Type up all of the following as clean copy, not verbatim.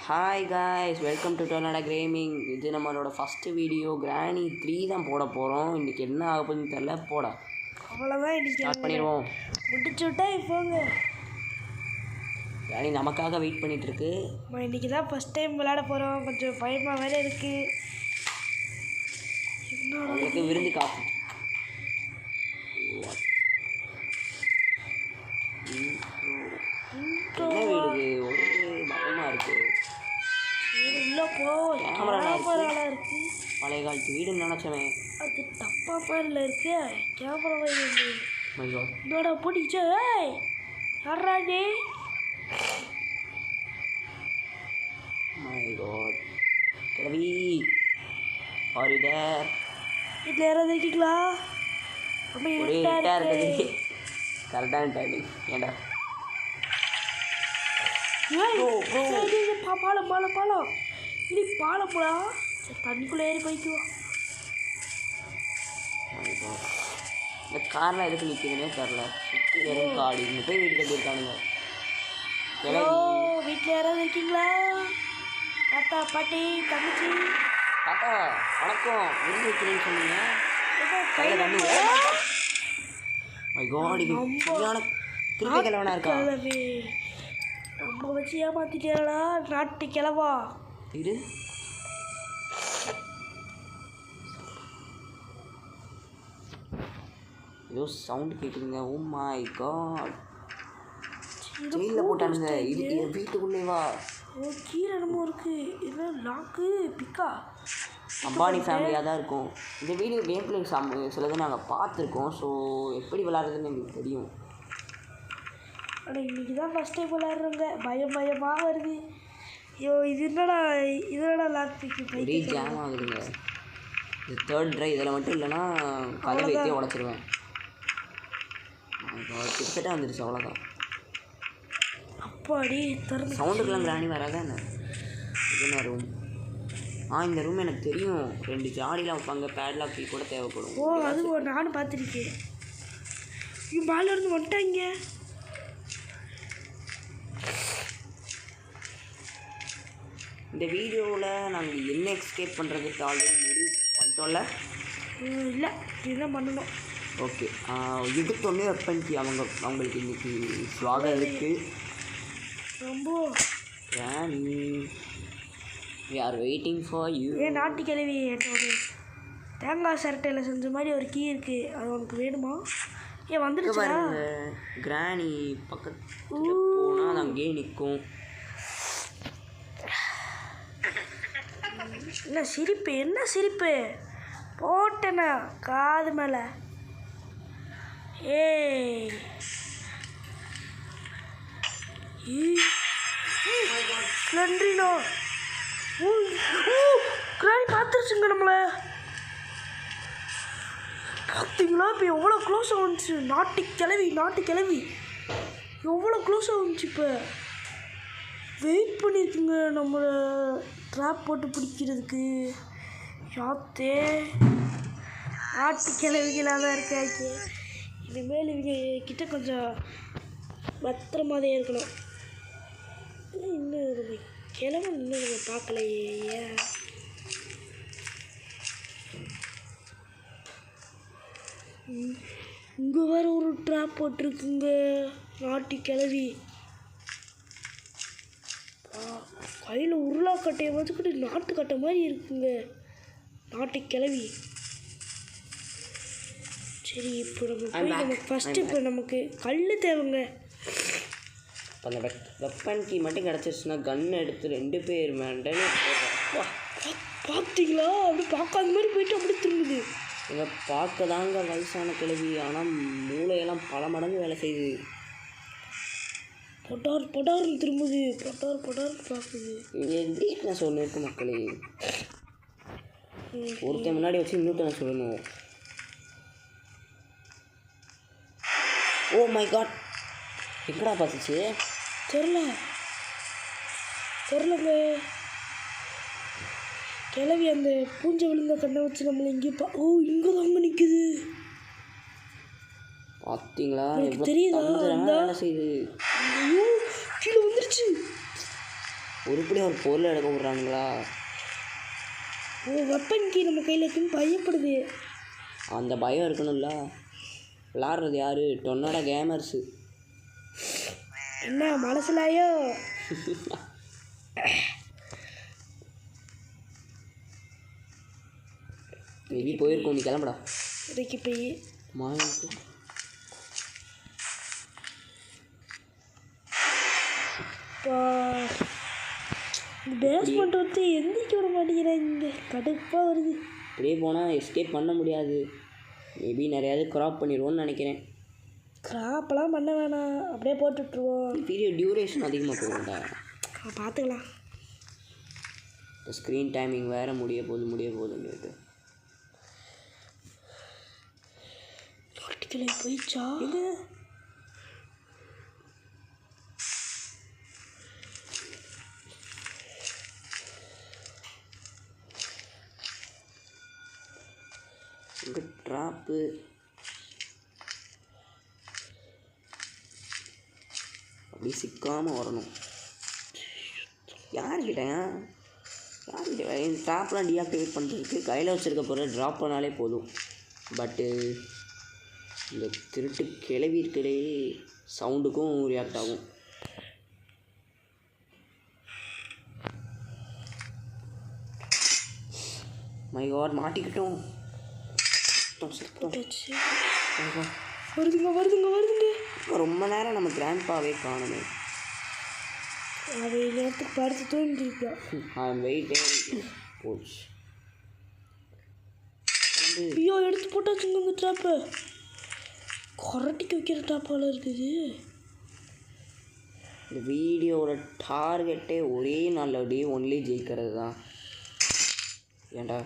Hi guys, welcome to Tornado gaming. இது நம்மளோட first video. கிராணி 3 தான் போட போகிறோம். இன்றைக்கி என்ன ஆக போகுதுன்னு தெரில. போட அவ்வளோதான். இன்றைக்கி ஸ்டார்ட் பண்ணிடுவோம். முடிச்சுட்டா இப்போங்க கிராணி நமக்காக வெயிட் பண்ணிகிட்ருக்கு. நம்ம இன்றைக்கி தான் ஃபஸ்ட் டைம் விளையாட போகிறோம். கொஞ்சம் பயமாக வேறு இருக்குது. உங்களுக்கு விருந்து காப்பு. என்ன வீடு ஒரே பயமாக இருக்குது. உள்ளே போ. கேமராலாம் இருக்குது. பழைய காலத்து வீடுன்னு நினச்சவன் அது தப்பா பேரில் இருக்கு. கேமரா என்னோட பிடிச்ச யாரா நீ? மை காட் கிழவி, ஆர் யூ தேர்? வீட்டில் யாராவது இருக்கீங்களா? ரொம்ப இருட்டாக இருக்குது. கரெக்டான டைமிங். ஏண்டா பாலம் பாலம் பாலம் இது பாலம்டா. தண்ணிக்குள்ளே ஏறி போய்க்குவோம். இந்த கார்லாம் எதுக்கு நிற்கிதுன்னே தெரில. சுற்றி வெறும் காடு. இங்கே போய் வீடு கட்டியிருக்கானுங்க. வீட்டில் யாராவது இருக்கீங்களா? தாத்தா, பாட்டி, தங்கச்சி. தாத்தா வணக்கம். விருந்து வைக்கிறேன்னு சொன்னீங்க. கையில் தண்ணி. மை காட், இது சரியான திருப்பி கிழவனா இருக்கா? நம்ம வச்சு ஏமாத்திட்டா நாட்டு கிழவா. இது ஏதோ சவுண்டு கேட்குதுங்க. ஓ மை காட், ஜெயிலில் போட்டானுங்க. இது வீட்டுக்குள்ளேவா? ஓ, கீழே என்னமோ இருக்குது. இது லாக்கு பிக்கா. அம்பானி ஃபேமிலியாக தான் இருக்கும். இந்த வீடியோ கேம் பிளே சிலது நாங்கள் பார்த்துருக்கோம். ஸோ எப்படி விளாட்றதுன்னு எங்களுக்கு தெரியும். ஆனால் இன்றைக்கி தான் ஃபஸ்ட் டைம் விளாட்றோங்க. பயமாக வருது. ஐயோ, இது என்னடா லாக் பிக்கு ஒரே ஜாம் ஆகுதுங்க. இது தேர்ட் ட்ரை. இதில் மட்டும் இல்லைன்னா கதை வைத்தே உடச்சிருவேன். கிட்டத்தட்ட வந்துடுச்சு. அவ்வளோதான். அப்பாடி திறந்து சவுண்டுக்கெல்லாம் கிராணி வராதா என்ன? இது என்ன ரூம்? இந்த ரூம் எனக்கு தெரியும். 2 ஜாடிலாம் வைப்பாங்க. பேட்லாக் கீ கூட தேவைப்படும். ஓ, அது நானும் பார்த்துருக்கேன். இவன் மேலே இருந்து வந்துட்டாங்க. இந்த வீடியோவில் நாங்கள் என்ன எக்ஸ்கேப் பண்ணுறதுக்கு ஆல்ரெடி முடிவு பண்ணிட்டோம்ல? இல்லை, இதுதான் பண்ணணும். ஓகே, எடுத்தோடனே வெப்பன்கி அவங்களுக்கு இன்றைக்கி ஸ்வாகம் இருக்குது. ரொம்ப we are waiting for you. நாட்டு கிழவி என்னோட தேங்காய் சரட்டையில் செஞ்ச மாதிரி ஒரு கீ இருக்குது. அது உனக்கு வேணுமா? வந்துடுச்சு பாருங்க. கிராணி பக்கத்தில் போனால் அது அங்கேயே நிற்கும். என்ன சிரிப்பு போட்டேண்ணா காது மேலே. நன்றிண்ணா. கிராணி பார்த்துருச்சுங்க நம்மளை. பார்த்தீங்களா? இப்போ எவ்வளோ க்ளோஸாக வந்துச்சு. நாட்டு கிளவி எவ்வளோ க்ளோஸாக வந்துச்சு. இப்போ வெயிட் பண்ணியிருக்குங்க நம்மளை ட்ராப் போட்டு பிடிக்கிறதுக்கு. யாத்தே நாட்டு கிழவிகளாக தான் இருக்காச்சு. இனிமேல் இவங்க கிட்ட கொஞ்சம் பத்திரமாதே இருக்கணும். இன்னும் கிழமை இன்னும் நம்ம பார்க்கலையே. இங்கே வேறு ஒரு ட்ராப் போட்டிருக்குங்க நாட்டு கிழவி. கையில் உருளாக்கட்டையை வச்சுக்கிட்டு நாட்டுக்கட்டை மாதிரி இருக்குங்க நாட்டு கிழவி. சரி, இப்போ நம்ம ஃபஸ்ட்டு நமக்கு கல் தேவைங்க. இப்போ அந்த வெப்பன் கீ மட்டும் கிடச்சிருச்சுன்னா கன் எடுத்து 2 பேர் மேண்டனே பார்த்தீங்களா? அப்படி பார்க்காத மாதிரி போயிட்டு அப்படி திரும்புது. இங்கே பார்க்க தாங்க வயசான கிழவி. ஆனால் மூளையெல்லாம் பல மடங்கு வேலை செய்யுது. பொடார்னு திரும்புது. பொடார்னு பார்க்குது. இது நான் சொன்னிருக்கு மக்களே. ஒருத்தன் முன்னாடி வச்சு இன்னொருத்த நான் சொல்லணும். ஓ மை காட், எங்கடா பார்த்துச்சு? தெரிலங்க. கிளவி அந்த பூஞ்சை விழுந்த கண்ணை வச்சு நம்மளை இங்கே இங்கே தாங்க நிற்குது. பார்த்தீங்களா? தெரியுதா? வேலை செய்யுது. கீழே வந்துருச்சு. உருப்படியாக ஒரு பொருள் எடுக்க விட்றானுங்களா? ஓ வெப்பன் கீ நம்ம கையில் இருக்குன்னு பயப்படுது. அந்த பயம் இருக்கணும்ல. விளாட்றது யார்? டொன்னோட கேமர்ஸு. என்ன மனசுலாயோ? மேபி போயிருக்கோம். நீ கிளம்புடா. இறக்கி போய் மாட்டு பேஸ்மெண்ட் வந்து எந்திரிக்க விட மாட்டேங்கிறேன். இங்கே கடுப்பாக வருது. இப்படியே போனால் எஸ்கேப் பண்ண முடியாது. மேபி நிறையாவது க்ராப் பண்ணிடுவோன்னு நினைக்கிறேன். கிராப்பெல்லாம் பண்ண வேணாம், அப்படியே போட்டு விட்ருவோம். வீடியோ டியூரேஷன் அதிகமாக போகும்டா. பார்த்துக்கலாம். ஸ்க்ரீன் டைமிங் வேறு முடிய போகுதுன்னுட்டு போயிடுச்சா? இங்கே ட்ராப்பு அப்படி சிக்காமல் வரணும். யார்கிட்ட இந்த ட்ராப்லாம் டீஆக்டிவேட் பண்ணுறதுக்கு கையில் வச்சுருக்க பொருள் ட்ராப் பண்ணாலே போதும். பட்டு இந்த திருட்டு கிளவி இருக்கிறே சவுண்டுக்கும் ரியாக்ட் ஆகும். மை காட், மாட்டிக்கிட்டோம். வருதுங்க. ரொம்ப நேரம் நம்ம கிராண்ட்பாவே காணுமே. அவை நேரத்துக்கு படுத்து தூங்கிருப்போம். போச்சு. ஐயோ எடுத்து போட்டாச்சுங்க இந்த ட்ராப்பை. கொரட்டிக்கு வைக்கிற ட்ராப்பால் இருக்குது. இந்த வீடியோவோட டார்கெட்டே ஒரே நாளில் டே ஒன்லி ஜெயிக்கிறது தான். ஏன்டா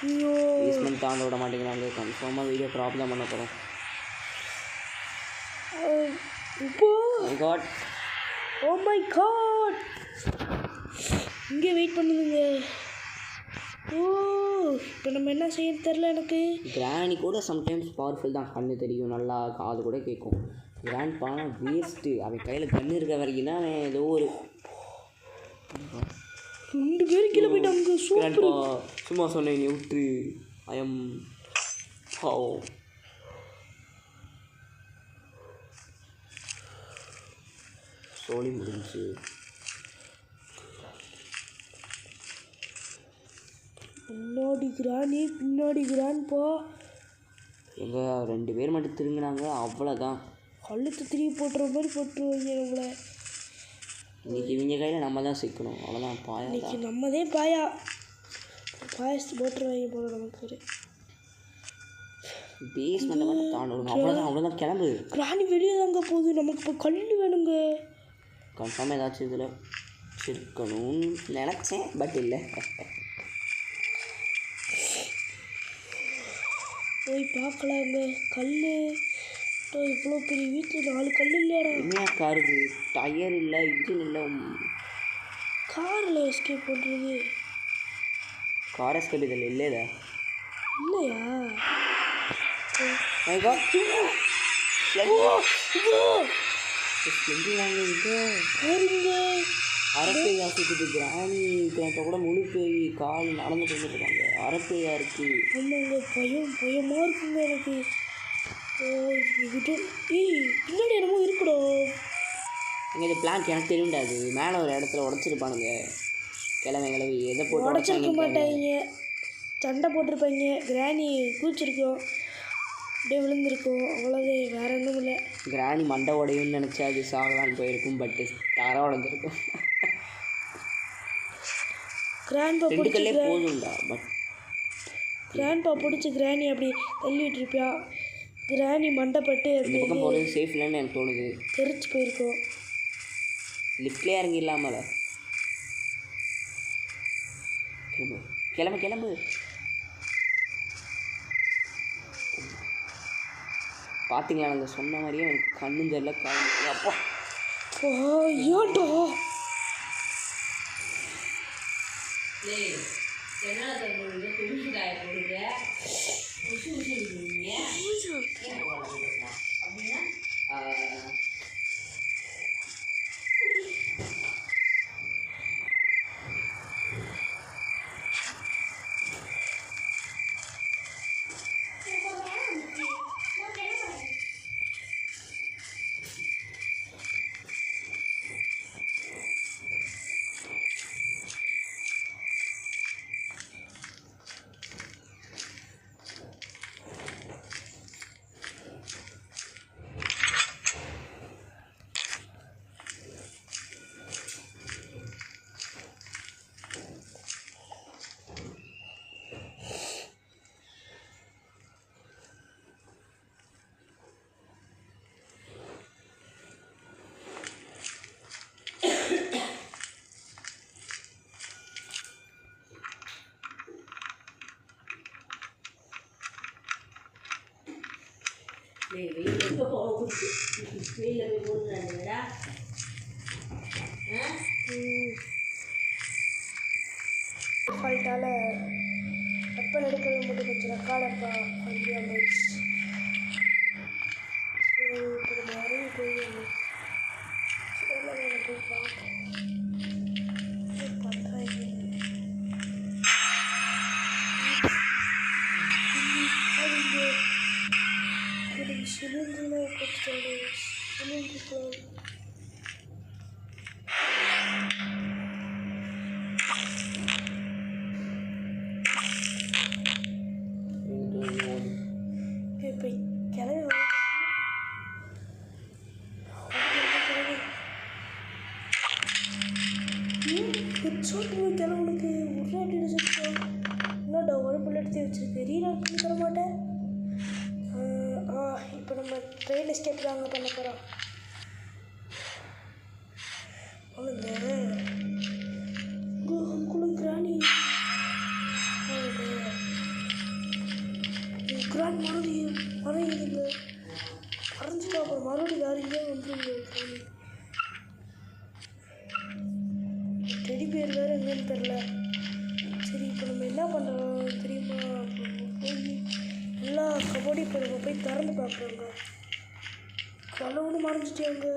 ஐயோ பேஸ்மெண்ட் தாண்ட விட மாட்டேங்கிறாங்க. கன்ஃபார்மாக வீடியோ ட்ராப் தான் பண்ண போகிறோம். ஓ மை காட், இங்கே வெயிட் பண்ணுதுங்க. ஓ இப்போ நம்ம என்ன செய்ய தெரில எனக்கு. கிராணி கூட சம்டைம்ஸ் பவர்ஃபுல் தான். கண்ணு தெரியும், நல்லா காது கூட கேட்கும். கிராண்ட் பானா வேஸ்ட்டு. அவன் கையில் கண்ணு இருக்க வரைக்கும் தான் அவன் ஏதோ ஒரு 2 பேரும் கீழே போயிட்டாங்க. கிராண்ட்பா சும்மா சொன்னேன், நீ விட்டு. ஐஎம் சோழி முடிஞ்சு. முன்னாடி கிராணி பின்னாடி கிராண்ட்பா. எங்கள் 2 பேர் மட்டும் திரும்பினாங்க, அவ்வளோதான். கழுத்து திரும்பி போட்டுற மாதிரி போட்டுருவாங்க நம்மளை. இன்றைக்கி இவங்க கையில் நம்ம தான் சிக்கணும், அவ்வளோதான். இன்னைக்கு நம்மதே பாயசத்து போட்டுருவாங்க போல நமக்கு. பேஸ்மெண்ட்டை மட்டும் தாண்டணும், அவ்வளோதான். கிளம்பு. கிராணி வெளியே தாங்க போகுது. நமக்கு இப்போ கல் வேணுங்க. கன்ஃபார்மாக ஏதாச்சும் இதில் சிக்கணும்னு நினச்சேன், பட் இல்லை. போய் பார்க்கலாங்க. கல் இவ்வளோ பெரிய வீட்டில் 4 கல் இல்லையாடா? என்ன காருது? டயர் இல்லை, இன்ஜின் இல்லை. காரில் எஸ்கேப் பண்ணுறது. கார் எஸ்கேப் இதில் இல்லைடா. இல்லையா? அரப்பை ஆசிட்டு கிராணி இப்போ கூட முழு போய் கால் நடந்து கொண்டுருக்காங்க. அரப்பையா இருக்கு. ஆமாங்க, பயமாக இருக்குங்க எனக்கு. பின்னாடி என்னமோ இருக்கணும். எங்கள் இது பிளான் எனக்கு தெரியுண்டாது. மேலே ஒரு இடத்துல உடச்சிருப்பானுங்க. கிளவி எதை போட்டு உடச்சிருக்க மாட்டாங்க, சண்டை போட்டிருப்பாங்க. கிராணி கூச்சிருக்கோம், அப்படியே விழுந்திருக்கும், அவ்வளோதே. வேற ஒன்றும் இல்லை. கிராணி மண்டை உடையும்னு நினச்சா அது சாகலான்னு போயிருக்கும், பட்டு தர உடஞ்சிருக்கும். கிராண்ட்பா பிடிச்சே போதும்டா. பட் கிராண்ட்பா பிடிச்சி கிராணி அப்படி தள்ளிட்டு இருப்பியா. கிராணி மண்டைப்பட்டு இந்த பக்கம் போகிறது சேஃப் இல்லைன்னு எனக்கு தோணுது. தெரிச்சு போயிருக்கோம். லிஃப்ட்லேயே இறங்கி இல்லாமல் கிளம்பு. பார்த்தீங்களா, நாங்கள் சொன்ன மாதிரியே எனக்கு கண்ணும் தெரியல, காலம். அப்பா ஏன்டா ஃபால்ட்டால் வெப்பன் எடுக்கிறது மட்டும் கொஞ்சம் ரெக்கார்டப்பா அப்படி வந்துச்சு. இப்போ நம்ம இறங்கி போய் போய் பார்ப்போம். சிலிண்டரில் கொடுத்தாரு சிலிண்டர் இப்போ கிளம்பி ஹெட்ஷாட் கிளம்புனுக்கு ஒரு அடி வச்சுருக்கோம். என்னடா ஒரு புல்லட் வச்சுருக்கு ரீலாட் பண்ணி தர மாட்டேன். இப்போ நம்ம ட்ரெயின் எஸ்கேப் தாங்க பண்ண போகிறோம். அவனுங்க கிராணி கிராண்ட் மறையுதுங்க மறைஞ்சிட்டா அப்புறம் மறுபடியும் யாருமே வந்துருங்க. டெடி பேர் வேறு என்னன்னு தெரில. சரி இப்போ நம்ம என்ன பண்ணுறோம் தெரியுமா? போய் எல்லா கபடி இப்போ நம்ம போய் திறந்து பார்க்குறோங்க. கலவுன்னு மறைஞ்சிட்டாங்க.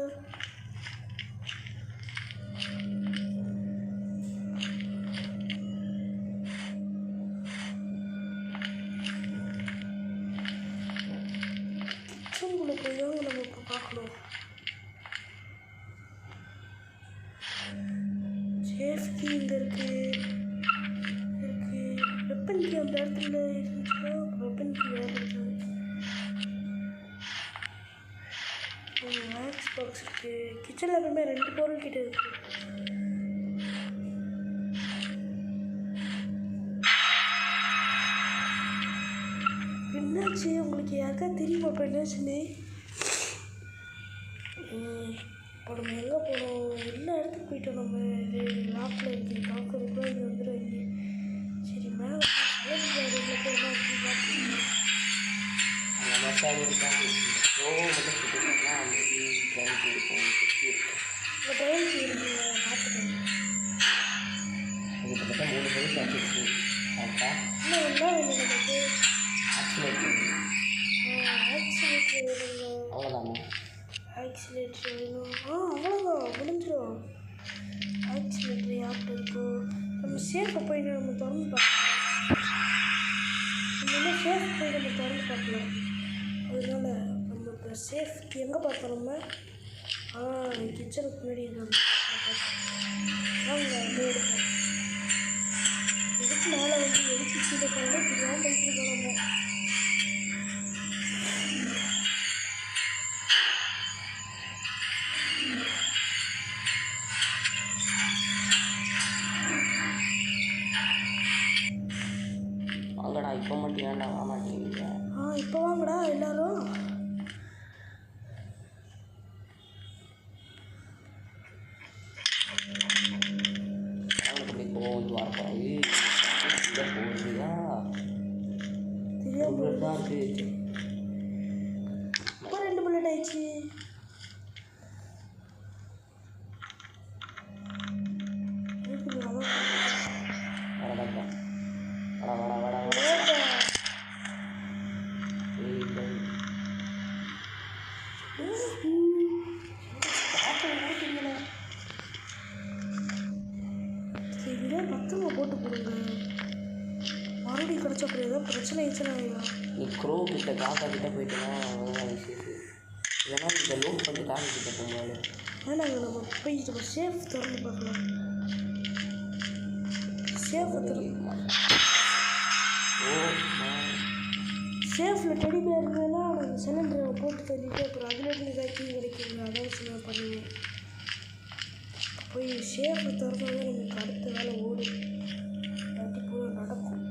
கிச்சனுக்குள்ளே போய் தாங்க நம்ம இப்போ பார்க்கணும். சேஃப்டி இங்கே இருக்குது. வெப்பன் கீ அந்த இடத்துல இருந்துச்சுன்னா வெப்பன் கீ வேறு இருக்குது. மேக்ஸ் பாக்ஸ் இருக்குது. கிச்சனில் எப்பவுமே 2 பொருள் கிட்ட இருக்குது. என்னாச்சு உங்களுக்கு யாருக்கா தெரியுமா? இப்போ என்னாச்சுன்னு இப்போ நம்ம எங்கே போனோம்? எல்லா இடத்துக்கு போயிட்டோம். நம்ம லாக்கில் இருக்கு பார்க்கறதுக்குள்ள இங்கே வந்துடுவாங்க. சரி மேலே போய் என்ன பார்க்கணும். இப்போ ட்ரெயின் இருக்குங்க பார்த்துக்கோங்க. இன்னும் என்ன வேணும் நமக்கு? ஆக்சிலேட்டர் வேணுங்க. ஆக்சிலேட்டர் வேணும். அவ்வளோதான் முடிஞ்சிடும். ஆக்சிலேட்டர் யார்கிட்ட இருக்கோ நம்ம சேஃபை போய் நம்ம திறந்து பார்க்கலாம். நம்ம சேஃப் போய் நம்ம திறந்து பார்க்கலாம். அதனால நம்ம இப்போ சேஃப் எங்கே பார்த்தோம்? நம்ம கிச்சனுக்கு முன்னாடி வாங்க அப்படியே எடுப்போம். இதுக்கு மேலே வந்து எடுத்து கீழே போனால் இப்படிலாம் போயிட்டு இருக்கோம். வாங்கடா இப்போ மட்டும் ஏன்டா வர மாட்டேங்கிறீங்க? இப்போ வாங்கடா எல்லாரும். இப்போ வந்து வரப்போறாங்க. போகுதுயா தெரியாம தான் இருக்கு. இப்போ 2 புல்லட் ஆயிடுச்சு. மொத்தமாக போட்டு கொடுங்க. மறுபடியும் கிடச்சா அப்படி ஏதாவது பிரச்சனை ஆகிடும். நீ க்ரோ கிட்ட காக்கா கிட்ட போயிட்டோன்னா அவ்வளோதான் விஷயம். இல்லைன்னா இந்த லோட் பண்ணி காக்கா கிட்ட போகும்போது வேணாங்க நம்ம போய் நம்ம சேஃப் திறந்து பார்க்கலாம். சேஃபை திறந்து சேஃபில் டெடி பேர் இருந்ததுன்னா நாங்கள் சிலிண்டரை போட்டு தள்ளிட்டு அப்புறம் அதுலேருந்து இதாக்கி கிடைக்குங்க. அதான் நான் பண்ணுவேன். போய் சேஃபை திறந்தாலும் நமக்கு அடுத்த வேலை ஓடும். இல்லாட்டி போய் நடக்கும்.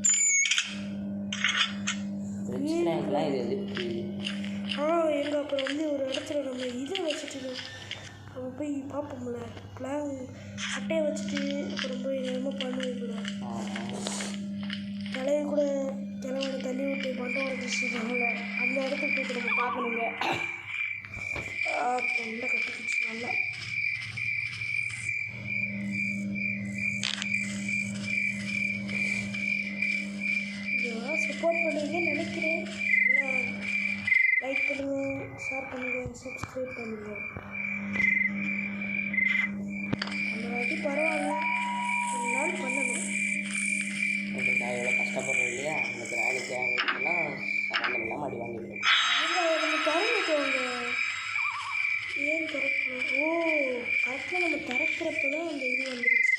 எங்கள் அப்புறம் வந்து ஒரு இடத்துல நம்ம இதை வச்சுட்டு நம்ம போய் பார்ப்போம்ல. பிளான் அட்டையை வச்சுட்டு அப்புறம் போய் என்னமோ பண்ணுவோம்ல. கிளைய கூட கிழவனை தள்ளி விட்டு மண்டை உடச்சிருக்காங்கல்ல, அந்த இடத்துக்கு போய்ட்டு நம்ம பார்க்கணுங்க. தொண்டை கட்டிக்கிச்சு நல்லா. சப்ஸ்கிரைப் பண்ணுங்க. அந்த வாட்டி பரவாயில்ல, ஒரு நாள் பண்ணணும். நான் எவ்வளோ கஷ்டப்படுறோம் இல்லையா, அந்த கிராணி தேவைலாம் சம்மந்தம் இல்லாமல் அடி வாங்கிடுவோம். இல்லை நம்ம திறந்துட்டோங்க. ஏன் திறக்கணும்? ஓ கரெக்டாக நம்ம திறக்கிறப்ப தான் அந்த இது வந்துருச்சு,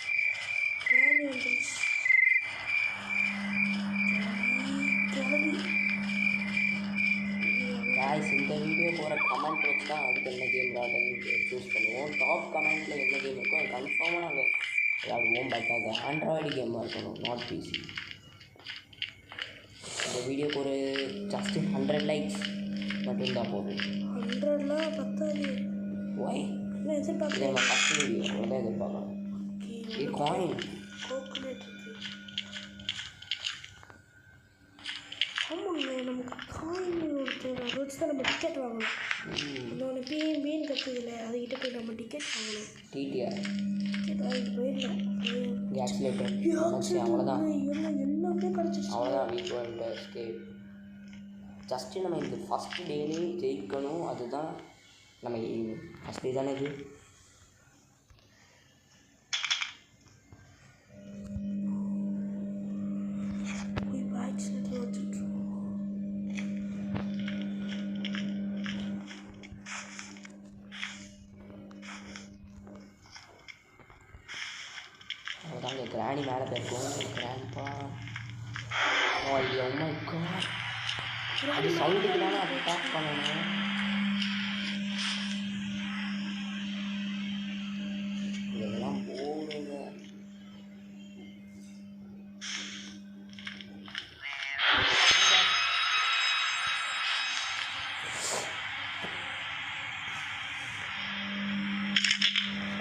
கிராணி வந்துருச்சு. கிளம்பி காய்ஸ், இந்த வீடியோ போகிற கமெண்ட் வச்சு தான் அதுக்கு என்ன கேம் விளாடுறதுன்னு சூஸ் பண்ணுவோம். டாப் கமெண்ட்டில் என்ன கேம் இருக்கோ அது கன்ஃபார்மாக நாங்கள் விளாடுவோம். பட் அது ஆண்ட்ராய்டு கேமாக இருக்கணும், நாட் பிசி. இந்த வீடியோக்கு ஒரு ஜஸ்ட் 100 லைக்ஸ் மட்டும்தான் போதும். 100லாம் பத்தாது. ஒய் இல்லை இது எதிர்பார்க்க நம்ம ஃபஸ்ட் வீடியோ அவ்வளோதான் எதிர்பார்க்கலாம். இது காயின் கோகனட் இருக்கு. ஆமாங்க, நமக்கு காயின் ஒருத்தர் அதை வச்சு தான் நம்ம டிக்கெட் வாங்கணும். இன்னொன்று பிஎம்பின்னு கற்றுதில்ல, அதுக்கிட்ட போய் நம்ம டிக்கெட் வாங்கணும். டிடிஆர் டிக்கெட் வாங்கிட்டு போயிடலாம். கேக்ஸ்லேட்டர் அவ்வளோதான். எல்லாமே கிடச்சிச்சு. அவ்வளோதான். Week world escape. ஜஸ்ட்டு நம்ம இந்த ஃபஸ்ட்டு டேலே ஜெயிக்கணும், அதுதான் நம்ம ஃபஸ்ட் டே தானே இது. போய் பேட்ச் எடுத்து வச்சுட்ருவோம். அவ்வளோதான். இங்கே கிராணி மேலே போயிருக்கோம். கிராண்ட்பா ஐயோ மை காட், அது சவுண்டுக்கு தானே அப்படி டாப் பண்ணணும். இதெல்லாம் போடுங்க.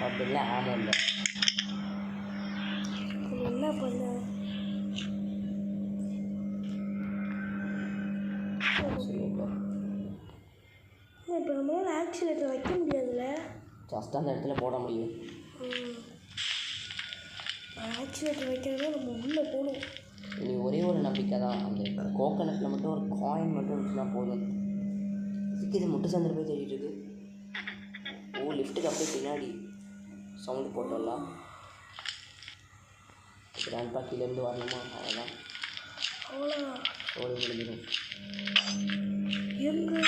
அப்படின்னா ஆமாம் இல்லை என்ன பண்ண சொல்லியிருக்கோம். இப்போ நம்மளால் ஆக்சிலேட்டர் வைக்க முடியாதுல்ல. ஜஸ்ட் அந்த இடத்துல போட முடியும். ஆக்சிலேட்டர் வைக்கிறதா நம்ம உள்ளே போகணும். இனி ஒரே ஒரு நம்பிக்கை தான், அந்த கோகனட்டில் மட்டும் ஒரு காயின் மட்டும் இருந்துச்சுன்னா போதும். இதுக்கு இது முட்டு சந்திர போய் தேடிட்டு இருக்கு. ஓ லிஃப்ட்டுக்கு அப்படியே பின்னாடி சவுண்டு போட்டோம்லாம். கிராண்ட்பா கீழேருந்து வரணுமா, அவ்வளோதான். அவ்வளோதான். ஓடி முடிஞ்சிடும். எங்கே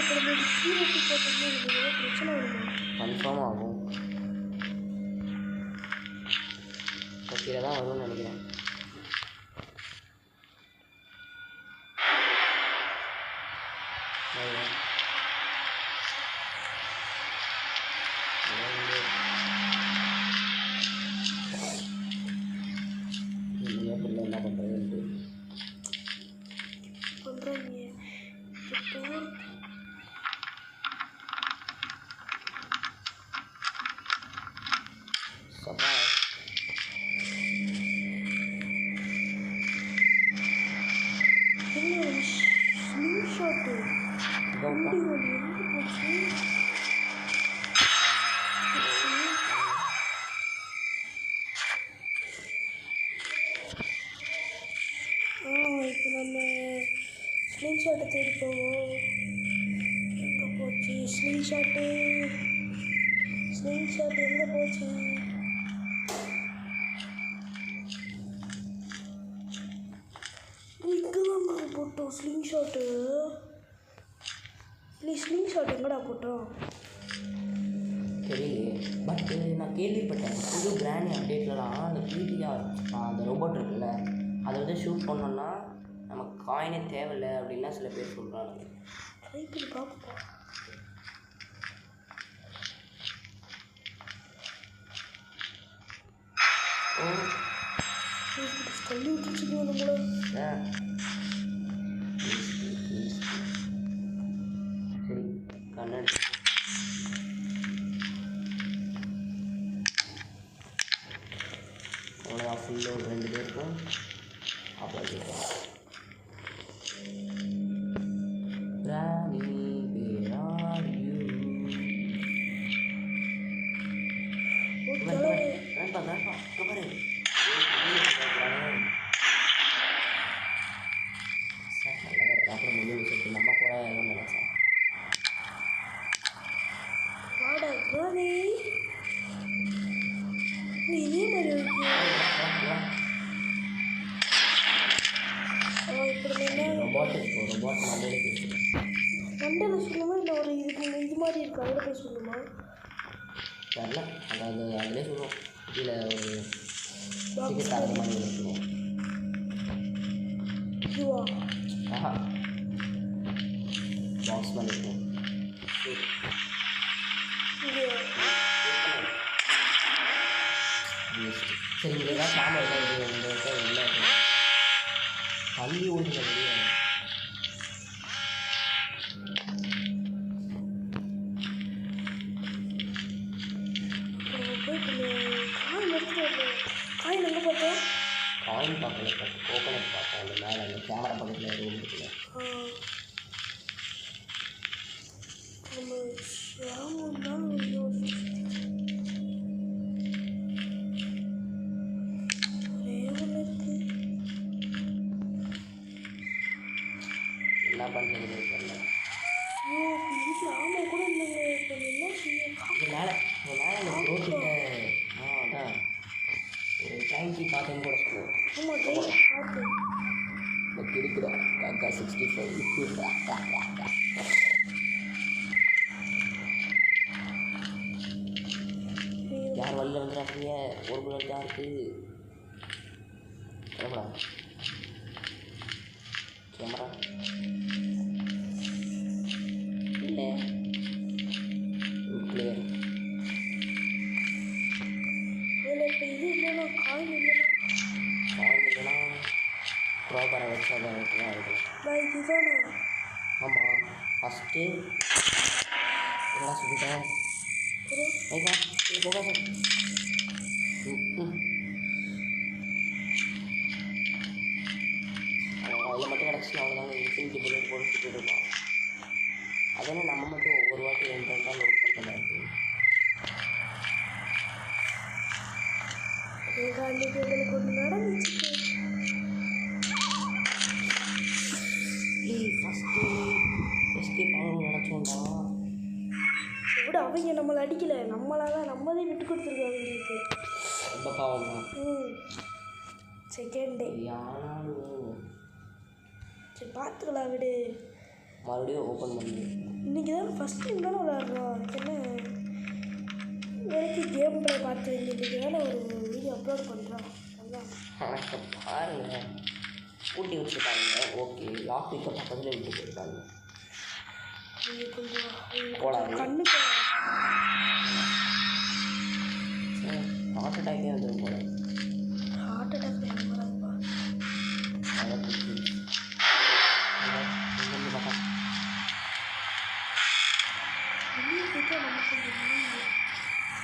கிடந்து கீழே போட்டோம்னா எனக்கு ஏதோ பிரச்சனை வருமா? கன்ஃபார்ம் ஆகும். கீழே தான் வரும்னு நினைக்கிறேன். என்ன பண்ணுறதுன்ட்டு பண்ணுறாங்க. இப்போ சப்பா என்ன ஸ்லிங் ஷாட்டு இதோ எங்கே போச்சு? இப்போ நம்ம ஸ்லிங் ஷாட்டை தேடி போவோம். எங்கே போச்சு ஸ்லிங் ஷாட்டு? ஸ்லிங் ஷாட் எங்கே போச்சு? இங்கே தான் போட்டோம் ஸ்லிங் ஷாட்டு. இல்லை ஸ்லிங் ஷாட் எங்கடா போட்டோம்? தெரியலையே. பட் நான் கேள்விப்பட்டேன், புது கிராணி அப்டேட்லலாம் அந்த பிடிஆர் அந்த ரோபோட் இருக்குல்ல, அதை வந்து ஷூட் பண்ணோன்னா நமக்கு காயினே தேவையில்லை அப்படின்லாம் சில பேர் சொல்கிறாங்க. ட்ரை பண்ணி பார்ப்போம். ஓ தள்ளி விட்டுச்சுக்கோ நம்மள. சரி கண்ணாடி அவ்வளோதான். ஃபுல்லாக ஒரு 2 பேருக்கும் அப்புறம் ராணி அப்புறம் முடிவு நம்ம கூட நினைச்சேன். தெரில அதாவது அதிலே சொல்லுவோம் இதில் ஒரு Box டிக்கெட் தரது மாதிரி வச்சுருவோம். இதுவா ஆஹா பாக்ஸ் மாதிரி இருக்கும். இது சரி இங்கே தான் சாமான் இல்லை இது இந்த இல்லை தள்ளி ஓடுங்க வெளியே. காயின் எடுத்துட்டு வரணும். காயின் எங்கே பார்த்தோம்? காயின் பார்க்கல கோகனட் பார்த்தோம். அந்த மேலே அந்த கேமரா பக்கத்தில் ரூம் இருக்குல்ல. நம்ம ஷாமும் தான் என்ன பண்ணுறதுன்னு தெரியல. வீட்டில் ஆமாம் கூட இல்லைங்க. இப்போ என்ன செய்ய இது மேலே இந்த ரோட்டில் அதான் ஒரு டேங்கி பார்த்தேன்னு கூட சொல்லுவோம். ஆமாம் ட்ரெயின் பார்த்து இந்த கிடுக்குடா காக்கா 65 யார் வழியில் வந்துடாதீங்க. ஒரு புல்லட் தான் இருக்குது. கேமரா கேமரா இல்லை கிளியர். அதில் இப்போ இது இல்லைன்னா காயின் இல்லைன்னா காயின் இல்லைன்னா ப்ராப்பரை வச்சு அதை தான் இருக்கும். நான் இதுதானே ஆமாம் ஃபஸ்ட்டு என்னடா சொல்லிட்டேன் ஐயா இது போக அதில் மட்டும் கிடச்சினா அவ்வளோதாங்க இன்ஃபினிட்டி புல்லட் போட்டு சுற்றிட்டு இருப்பான். அதெல்லாம் நம்ம மட்டும் ஒவ்வொரு வாட்டி ரெண்டாக லோட் பண்ணுறதா இருக்குது. எங்கள் அன்னைக்கு எங்களுக்கு ஒன்று நடந்துச்சு. ஃபஸ்ட்டு எஸ்கேப் ஆகணும்னு நினச்சோண்டா. விட அவங்க நம்மளை அடிக்கலை, நம்மளால நம்மளே விட்டு கொடுத்துருக்காங்க அவங்களுக்கு. ரொம்ப பாவம் தான். செகண்ட் டே யாரும் சரி பார்த்துக்கலாம் விடு. மறுபடியும் ஓப்பன் பண்ணி இன்றைக்கி தான் ஃபஸ்ட் டைம் தானே விளாட்றோம். அதுக்கு என்ன எனக்கு கேம் ப்ளே பார்த்து இன்றைக்கி தானே ஒரு வீடியோ அப்லோட் பண்ணுறோம். அதுதான் பாருங்கள் பூட்டி வச்சுருக்காங்க. ஓகே லாக் வைக்க பக்கத்தில் விட்டு போயிருக்காங்க. கொஞ்சம் கண்ணு ஹார்ட் அட்டாக்கே வந்துடும் போல. ஹார்ட் அட்டாக் எனக்கு வராதுப்பா. வெளியே போய்ட்டா நமக்கு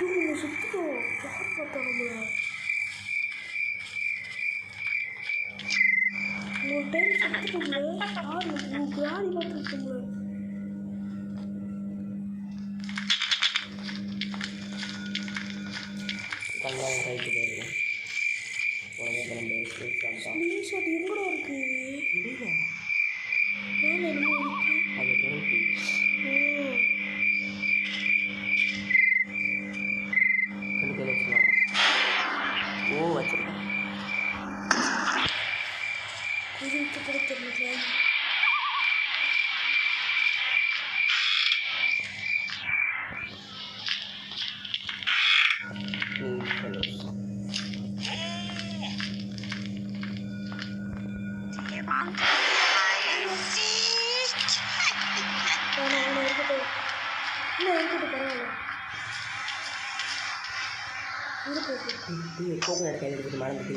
நம்ம சுற்றுவோம். யார் பார்த்தா நம்மளை ஒரு டைம் சுற்றுட்டோம்ல. யார் கிராணி பார்த்துருக்கோம்ல. கல்லாக ரைட்டு போயிருக்கோம். ஸ்க்ரீன்ஷாட் எங்கடா இருக்கு? மேலே என்னமோ இருக்கு. அது தெரிஞ்சு கண்டிப்பாக வச்சுக்கலாம். ஓ வச்சுருக்கேன். குறித்து கூட தெரியல. இருக்கட்டும் பரவாயில்ல. கோகனட் கையில் எடுத்துட்டு மறந்துட்டு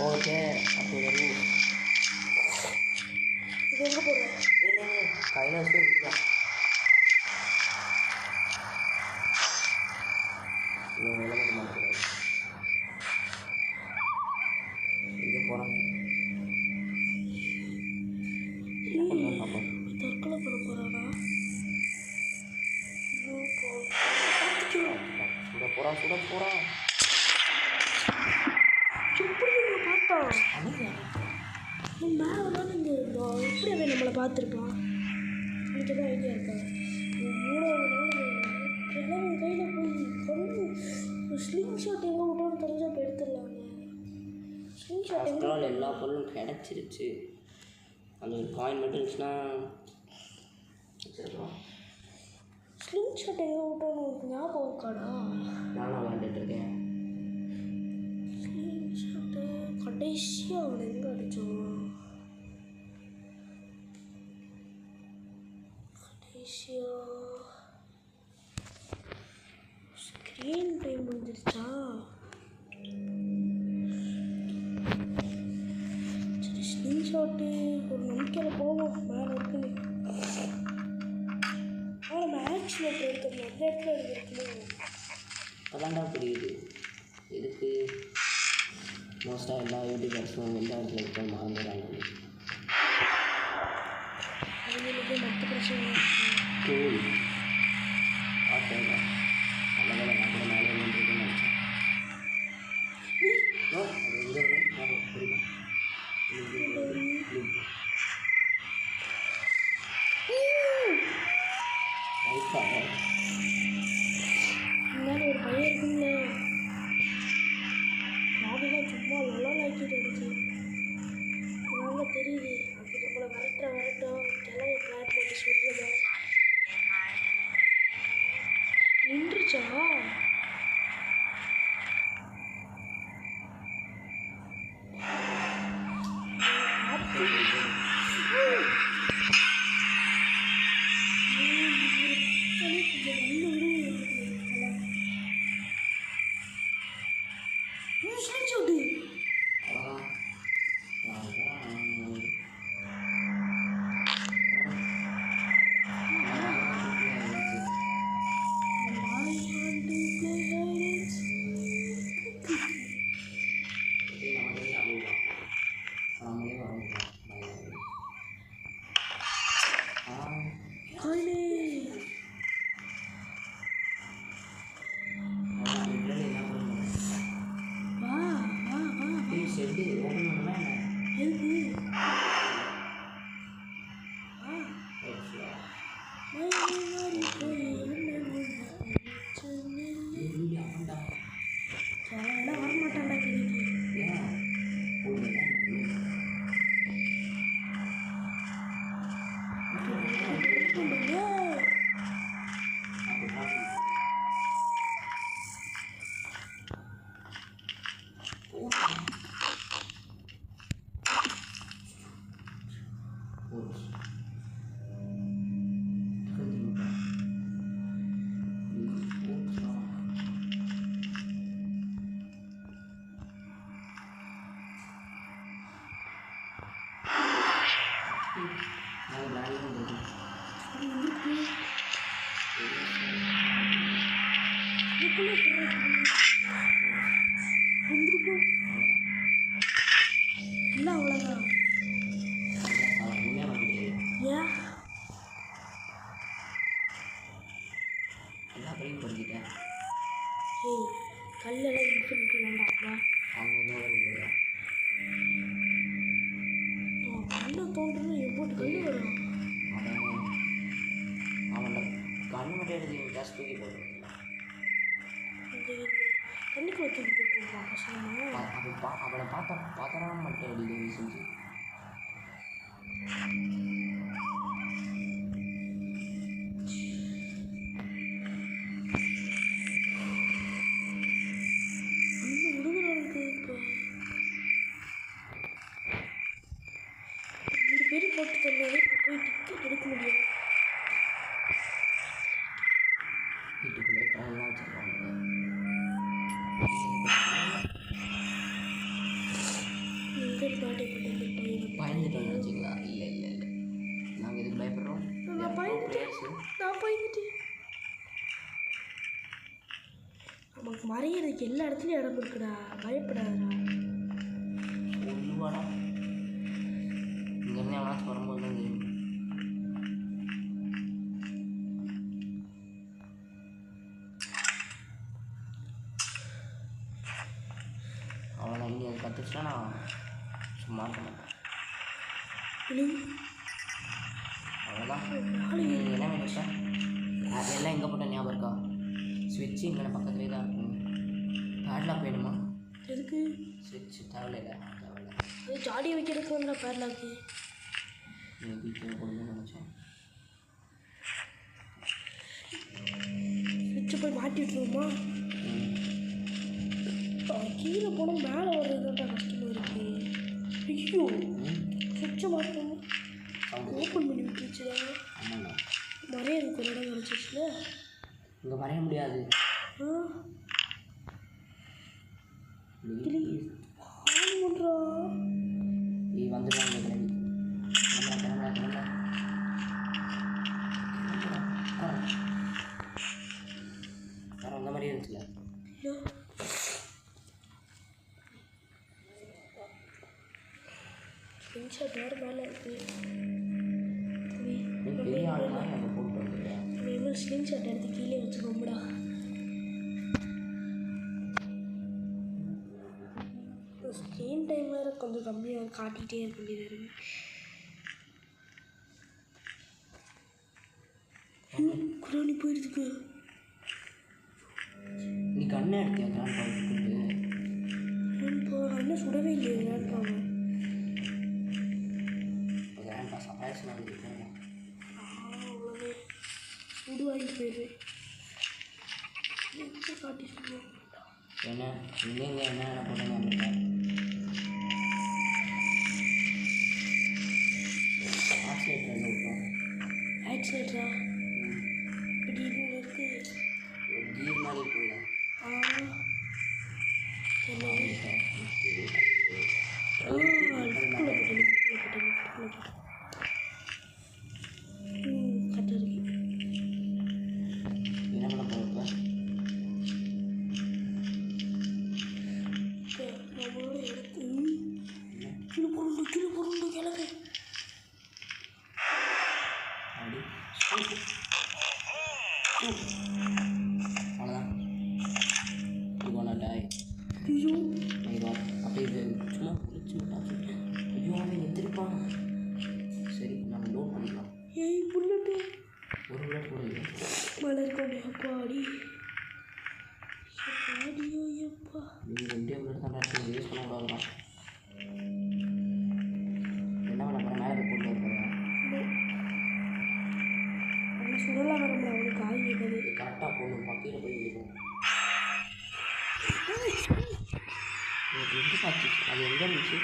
ஓகே. அப்போ வரும் இது எங்கே போடுறேன்? இல்லை கையில் வச்சு இருக்கலாம். இன்னும் வேலை மட்டும் மாட்டேன். இங்கே போகிறாங்க. பார்ப்போம். தற்கொலை பண்ண போகிறானா? சுட போகிறான். எப்படி நம்மளை பார்த்தான்? மேலே தான் இந்த எப்படி அவன் நம்மளை பார்த்துருப்பான்? எனக்கு தான் ஐடியா இருக்கா? மூணாவது நாள் கிழமை கையில் போய் கொண்டு ஸ்லிங் ஷாட் எங்கே விட்டோன்னு தெரிஞ்சால் இப்போ எடுத்துடலாங்க. ஸ்லிங் ஷாட் எங்கே எல்லா பொருளும் கிடச்சிருச்சு. அந்த ஒரு காயின் மட்டும் இருந்துச்சுன்னா வச்சிருக்கலாம். ஸ்லிங் ஷாட் எங்கே விட்டோன்னு உனக்கு ஞாபகம் இருக்காடா? நானும் விளையாண்டுட்ருக்கேன். ஸ்லிங் ஷாட்டு கடைசியாக அவனை எங்கே அடித்தோம்? கடைசியாக ஸ்க்ரீன் டைம் வந்துருச்சா? சரி ஸ்லிங் ஷாட்டு ஒரு நம்பிக்கையில் போவோம். மேலே இருக்குன்னு நம்ம ஆக்சிலேட்டர் எடுத்துக்கணும். அந்த இடத்துல எடுத்துக்கணும். அதான்டா புரியுது எதுக்கு மோஸ்ட்டாக எல்லா யூடியூபர்ஸும் எந்த இடத்துல இருக்க மறந்துடுறாங்க. அவங்களுக்கு மற்ற பிரச்சனை கூல் ஓகேங்க. நல்ல வேலை நான் கூட மேலே வந்துருக்குன்னு நினச்சேன். இருந்தாலும் ஒரு பையன் இருக்குங்கள நாடெல்லாம் சும்மா நல்லா ஆக்கிட்டு இருந்துச்சு. அதனால தெரியுது அது நம்மளை வரட்டும் கிளம்ப பிளாட் போட்டு சொல்றத நின்றுச்சா? வரமாட்டான்டா இல்லை அவ்வளோதான். ஏன் எல்லா பையும் பொறுக்கிட்டேன். ஏய் கல்லெல்லாம் இன்ஃபினிட்டி வேண்டாம்ப்பா. அவங்க கல்லை தோன்றணும் எவ்வளோ கல் வரும்? அவனோட கண்ணு மட்டும் எடுத்து ஜாஸ்தி தூக்கி போடுறேன். தண்ணிக்குள்ள தூக்கி போட்டுருவான் பசங்க. அவனை பார்த்தா மட்டும் அடிக்க செஞ்சு போட்டு தந்தாலே போய் டிக்கெட் எடுக்க முடியும். வீட்டுக்குள்ளே ட்ரெயின்லாம் வச்சுருக்காங்க. பயந்துட்டோம்னு வச்சுங்களா? இல்லை நாங்கள் எதுக்கு பயப்படுறோம்? நான் பயந்துட்டேன். நமக்கு மறையிறதுக்கு எல்லா இடத்துலையும் இடம் இருக்குடா, பயப்படாதடா. சொல்லுவாடா இங்கேருந்து எவனாச்சும் வரும்போது தான் தெரியும். அவனை இங்கே அது கற்றுச்சுன்னா நான் சும்மா இருக்க மாட்டேன். அவ்வளோதான். என்ன வேணும் எல்லாம் எங்கே போட்ட ஞாபகம் இருக்கா? ஸ்விட்சு இங்கே பக்கத்துலேயே தான் இருக்கும். பேட்லாக் வேணுமா? எதுக்கு? ஸ்விட்ச் தேவையில்லை. அது ஜாடி வைக்கிறதுக்கு வந்தா பேட்லாக்கு. வீட்டில் கொண்டு நினச்சேன். சுவிட்சை போய் மாட்டி விட்டுருவோமா? கீழே போனால் மேலே வர்றது தான் கஷ்டமாக இருக்கு. ஐயோ சுவிட்சை மாட்டோம். ஓப்பன் பண்ணி விட்டுருச்சுடா. ஆமாண்ணா மறைய எனக்கு ஒரு இடம் கிடச்சிச்சுல. இங்கே வரைய முடியாது. நீ வந்துடுவாங்க வேறு அந்த மாதிரியே இருந்துச்சுல. ஸ்கிரீன்ஷாட் வேறு மேலே இருக்கு. பெரிய ஆள் மாதிரி நம்ம போட்டு வந்துடுறேன். இனிமேல் ஸ்கிரீன்ஷாட் எடுத்து கீழே வச்சுக்கோங்கடா. ஸ்க்ரீன் டைம் வேறு கொஞ்சம் கம்மியாக காட்டிகிட்டே இருக்க வேண்டியது இருக்குது. குரானி போயிடுதுக்கு. நீ கண்ணை எடுத்தியா கிராண்ட் பாவுக்கு? இன்னும் சுடவே இல்லையே கிராண்ட் பாவை. கிராண்ட் பா சர்ப்ரைஸ் நடந்துருக்கேன். அவ்வளோவே சுடு வாங்கிட்டு போயிடுவேன். காட்டி சொல்லுவோம் என்ன இங்கே என்ன போட்டாங்க வந்துட்டேன். ஆக்சிலேட்டர் விட்டோம். ஆக்சிலேட்டரா? இப்படி இது இருக்கு. ஒரு கீர் மாதிரி இருக்குல்ல. என்ன பண்ண போகிறப்ப நம்மளோட எடுத்து கீழே பொருண்டு கிளம்பு. அப்படி அவ்வளோதான். டாய் ஐயோ அப்படி இது சும்மா குளிச்சு ஐயோ அவன் எந்திரிப்பான். சரி நம்ம லோட் பண்ணிக்கலாம். ஏய் புல்லட்டு ஒரு புல்லட் போடுங்க. மழை இருக்கோம். அப்பாடி அப்பாடியோ எப்பா. நீங்கள் 2 புல்லட் தான் யூஸ் பண்ணக்கூடாதுதான். என்ன பண்ண போகிறேன்? மேலே போய் போட்டு போகிறேன். அவனை சுடலாம் வரல. அவனுக்கு காய் வைக்கிறது கரெக்டாக போகணும். பக்கையில் போய் இருக்கும். எங்கே பார்த்து அது எங்கே இருந்துச்சு?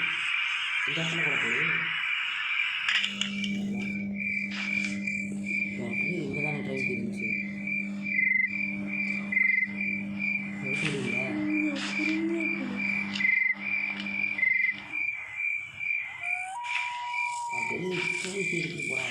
இந்த இடத்துல கூட போகுது. இங்கே தானே ட்ரைவ் இருந்துச்சு. இருக்கு போகிறா.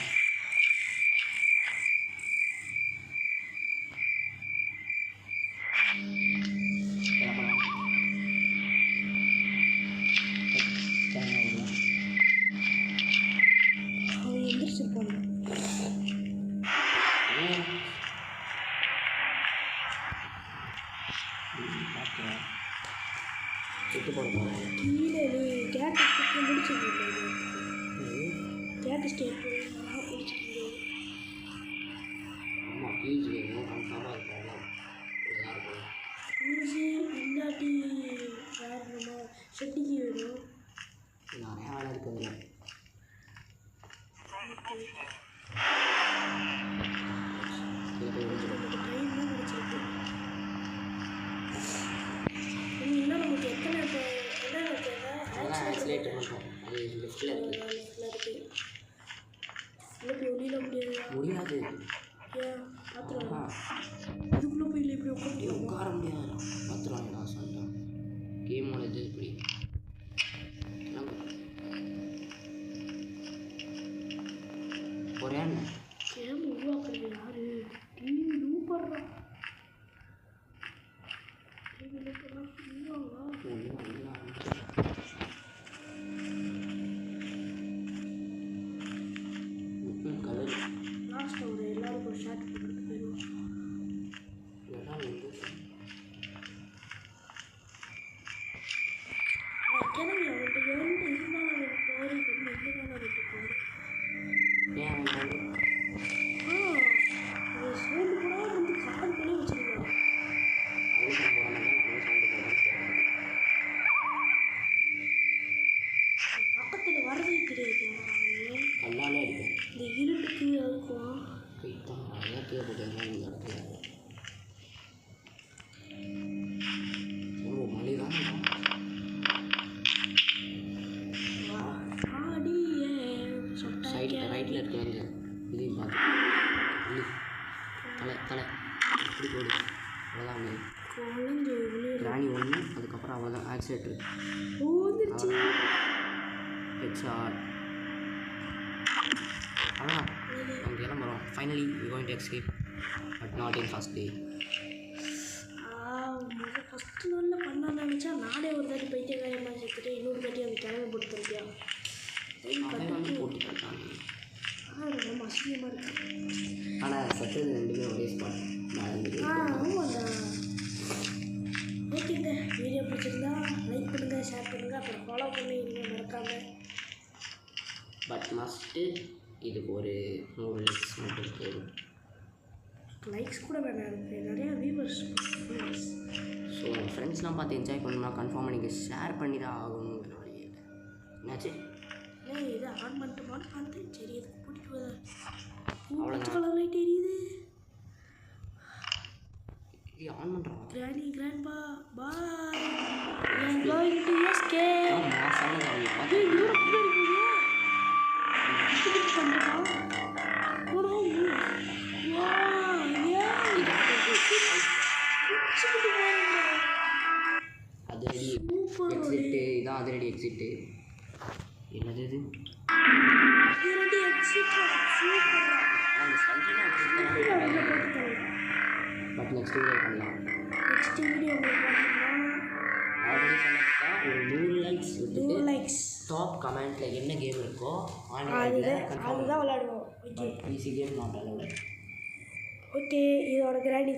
அவன் எந்திரிச்சிருப்பாங்க. சுட்டு போட போகிறேன். கீழே கேட்டு ஸ்டேட் முடிச்சிருக்கீங்க. கேட்டு ஸ்டேட் முடிச்சிருக்கீங்க. ஆமாம் ஃபியூஸ் வேணும். கன்ஃபார்மாக இருக்கலாம். ஃபியூஸு இல்லாட்டி வேறு நம்ம செட்டிக்கு வேணும். நிறையா வேலை இருக்குதுல்ல. ட்ரெயின் தான் முடிச்சிருக்கு. என்ன நமக்கு எத்தனை என்ன ஆக்சிலேட்டர் மட்டும் அது லெஃப்ட்டில் இருக்குது. இருக்கு. இல்லை வெளியில் முடியாது. முடியாது. ஏன் பார்த்துருவாங்க. இதுக்குள்ளே போய் இல்லை இப்படி உட்காந்து உட்கார முடியாது. பார்த்துருவாங்க. நான் சொல்லிட்டேன் கேமோட இது இப்படி ஒரே கேம் உருவாக்குறது யாரு? டிவி லூப்பர்றான். டிவி லூப்பர்லாம் ஃப்ரீயாவா? கலர் லாஸ்ட் ஒரு எல்லாருக்கும் ஒரு ஷார்ட் போட்டுட்டு போயிடுவோம். கிளம்பி அவன்கிட்ட எந்த இருந்தாலும் அவனுக்கு போரி பண்ணி எங்கேதான் அவன்கிட்ட போரி. ஏன் அவன் சவுண்டு கூட வந்து கட்டம் பண்ணி வச்சிருக்கான். பக்கத்தில் வரதே தெரியாது. கல்லாலே இருக்கு. இதையும் பார்த்து இல்லை தலை தலை இப்படி போடு அவ்வளோதான் குழந்தை ராணி 1 அதுக்கப்புறம் அவ்வளோதான் ஆக்சிலேட்டர் வந்துருச்சு. ஹெட்ஷாட் அவ்வளோதான் நம்ம கிளம்புறோம். Finally we going to escape but not in first day. First நாளில் பண்ணான்னு நினச்சா நானே ஒரு தாட்டி பைத்தியக்காரமாக சேர்த்துட்டு இன்னொரு தாட்டி அந்த கிழமை போட்டு தருப்பியா அவன் வந்து போட்டு தட்டாங்க. ரொம்ப அசிங்கமாக இருக்குது. ஆனால் சட்டது 2 பேரும் ஒரே ஸ்பாட் நடந்துட்டு ஆமாண்டா. ஓகேங்க, வீடியோ பிடிச்சிருந்தா லைக் பண்ணுங்கள், ஷேர் பண்ணுங்கள், அப்புறம் ஃபாலோ பண்ணிடுங்க மறக்காமல். பட் மஸ்ட்டு இதுக்கு ஒரு 100 லைக்ஸ் மட்டும் போதும். லைக்ஸ் கூட வேணாம், எனக்கு நிறையா வியூவர்ஸ். ஸோ உங்கள் ஃப்ரெண்ட்ஸ்லாம் பார்த்து என்ஜாய் பண்ணணும்னா கன்ஃபார்மாக நீங்கள் ஷேர் பண்ணி தான் ஆகணுங்கிற வழி இல்லை. என்னாச்சு இதை ஆன் பண்ணிட்டுமான்னு பார்த்தேன். சரி இதுக்கு கூட்டிகிட்டு போதா அவ்வளோதான். கலர் லைட் எரியுது. இது ஆன் பண்ணுறான். கிராணி grandpa bye. I'm going to escape. மாசான காவியை பார்த்து ஏய் இவர பின்னாடி போறியா? இது பண்ணா. போடா நீ. வா யா. குச்சிட்டு போறா. அது ரெடி எக்ஸிட்டு இதான் அது ரெடி எக்ஸிட்டு. என்னது இது ரெடி எக்ஸிட் சூப்பர். அந்த ஸ்கல்ஜினா பட் நெக்ஸ்ட் வீடியோ பண்ணலாம். நெக்ஸ்ட் வீடியோ பண்ணலாம். ஆல்ரெடி சொன்னதுக்கா ஒரு 100 லைக்ஸ் விட்டுட்டு லைக்ஸ் டாப் கமெண்ட்டில் என்ன கேம் இருக்கோ அதுதான் விளையாடுவோம். Okay easy game not allowed. Okay இதோட கிராணி